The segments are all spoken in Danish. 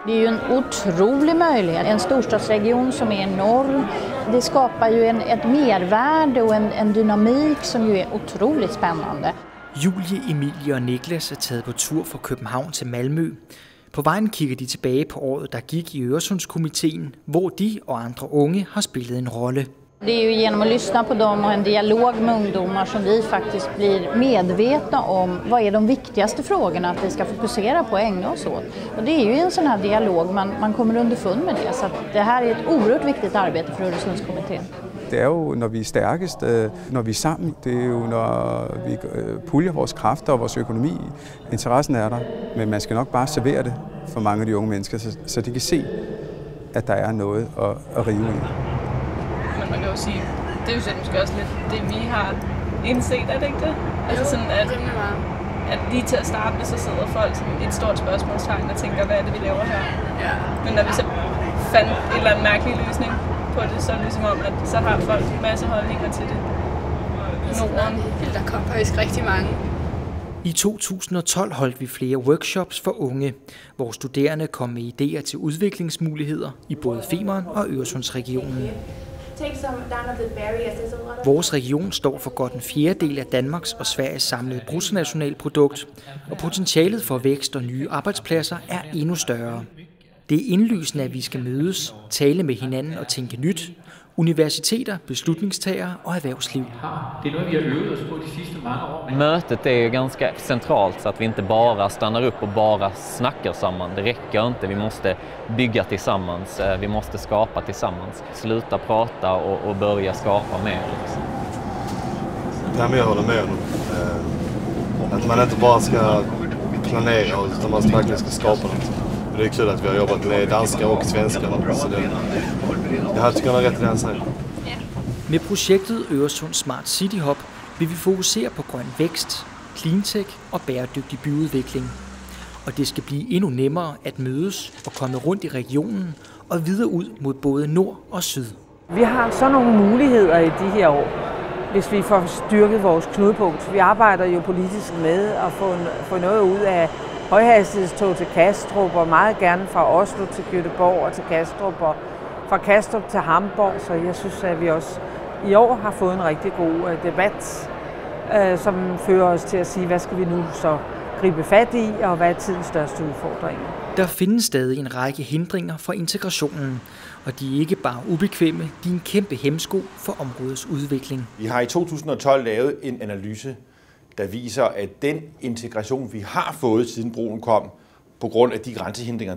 Det är ju en otrolig möjlighet. En storstadsregion som är enorm. Det skapar ju ett mervärde och en dynamik som ju är otroligt spännande. Julie, Emilie og Niklas er taget på tur fra København til Malmø. På vejen kigger de tilbage på året, der gik i Øresundskomiteen, hvor de og andre unge har spillet en rolle. Det är ju genom att lyssna på dem och en dialog med ungdomar som vi faktiskt blir medvetna om vad är de viktigaste frågorna att vi ska fokusera på och ägna oss åt. Och det är ju en sån här dialog man kommer underfund med det. Så att det här är ett oerhört viktigt arbete för Øresundskommiteen. Det er jo, når vi er stærkest, når vi er sammen. Det er jo, når vi puljer vores kræfter og vores økonomi. Interessen er der, men man skal nok bare servere det for mange af de unge mennesker, så de kan se, at der er noget at rive i. Men man kan jo sige, det er jo sådan måske også lidt det, vi har indset, er det ikke det? Altså sådan, at lige til at starte med, så sidder folk som et stort spørgsmålstegn og tænker, hvad er det, vi laver her? Ja. Men når vi så fandt en eller anden mærkelig løsning på det, så er det ligesom om, at så har folk en masse holdninger til det. Norden. Der kom faktisk rigtig mange. I 2012 holdt vi flere workshops for unge, hvor studerende kom med idéer til udviklingsmuligheder i både Femern og Øresundsregionen. Vores region står for godt en fjerdedel af Danmarks og Sveriges samlede bruttonationalprodukt, og potentialet for vækst og nye arbejdspladser er endnu større. Det er indlysende, at vi skal mødes, tale med hinanden og tænke nyt. Universiteter, beslutningstagere og erhvervsliv. Det är något vi har övat oss på de sista många år. Mötet är ju ganska centralt så att vi inte bara stannar upp och bara snackar samman. Det räcker inte, vi måste bygga tillsammans, vi måste skapa tillsammans. Sluta prata och börja skapa mer. Ja, men jag håller med om att man inte bara ska planera utan man verkligen ska skapa något. Det är kul att vi har jobbat med danskar och svenskar, så det har tycker jag rätt i den säger. Med projektet Øresund Smart City Hub vil vi fokusere på grøn vækst, cleantech og bæredygtig byudvikling. Og det skal blive endnu nemmere at mødes og komme rundt i regionen og videre ud mod både nord og syd. Vi har så nogle muligheder i de her år, hvis vi får styrket vores knudepunkt. Vi arbejder jo politisk med at få noget ud af højhastighedstog til Kastrup, og meget gerne fra Oslo til Göteborg og til Kastrup, og fra Kastrup til Hamburg. Så jeg synes, at vi også i år har fået en rigtig god debat, som fører os til at sige, hvad skal vi nu så gribe fat i, og hvad er tidens største udfordringer. Der findes stadig en række hindringer for integrationen, og de er ikke bare ubekvemme, de er en kæmpe hæmsko for områdets udvikling. Vi har i 2012 lavet en analyse, der viser, at den integration, vi har fået siden broen kom, på grund af de grænsehindringer,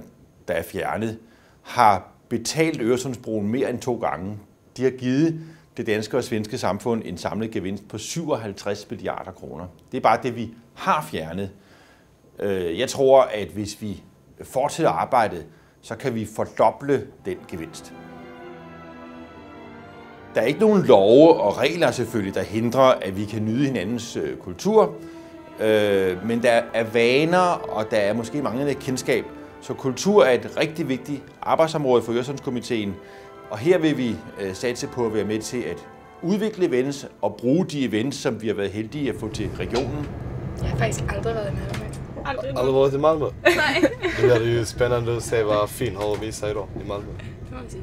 der er fjernet, har betalt Øresundsbroen mere end 2 gange. De har givet det danske og svenske samfund en samlet gevinst på 57 milliarder kroner. Det er bare det, vi har fjernet. Jeg tror, at hvis vi fortsætter arbejdet, så kan vi fordoble den gevinst. Der er ikke nogen love og regler selvfølgelig, der hindrer, at vi kan nyde hinandens kultur, men der er vaner, og der er måske manglende kendskab. Så kultur er et rigtig vigtigt arbejdsområde for Øresundskomiteen, og her vil vi satse på at være med til at udvikle events og bruge de events, som vi har været heldige at få til regionen. Jeg har faktisk aldrig været i Malmø. Aldrig varit i Malmö? Nej. Det blir ju spännande att se vad Finn har att visa idag i Malmö.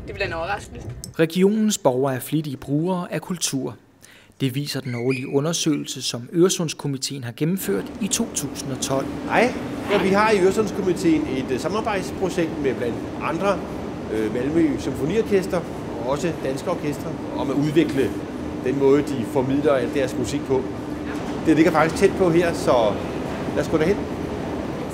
Det bliver en overraskelse. Regionens borgere er flittige brugere af kultur. Det viser den årlige undersøgelse, som Øresundskomiteen har gennemført i 2012. Hej, vi har i Øresundskomiteen et samarbejdsprojekt med blandt andre Malmø Symfoniorkester og også danske orkestre om at udvikle den måde, de formidler al deres musik på. Det ligger faktisk tæt på her, så lad os gå derhen.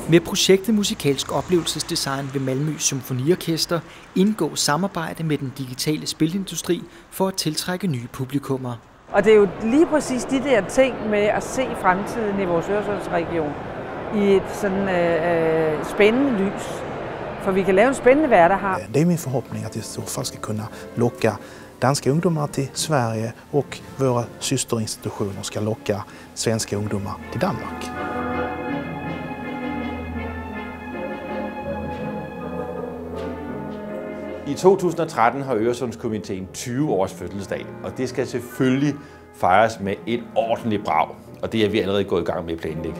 Med projektet Musikalsk Oplevelsesdesign ved Malmø Symfoniorkester indgår samarbejde med den digitale spilindustri for at tiltrække nye publikummer. Og det er jo lige præcis de der ting med at se fremtiden i vores Øresundsregion i et sådan spændende lys. For vi kan lave en spændende hverdag her. Det är min förhoppning att vi i så fall ska kunna locka danska ungdomar till Sverige och våra systerinstitutioner ska locka svenska ungdomar till Danmark. I 2013 har Øresundskomiteen 20 års fødselsdag, og det skal selvfølgelig fejres med et ordentligt brag, og det er vi allerede gået i gang med at planlægge.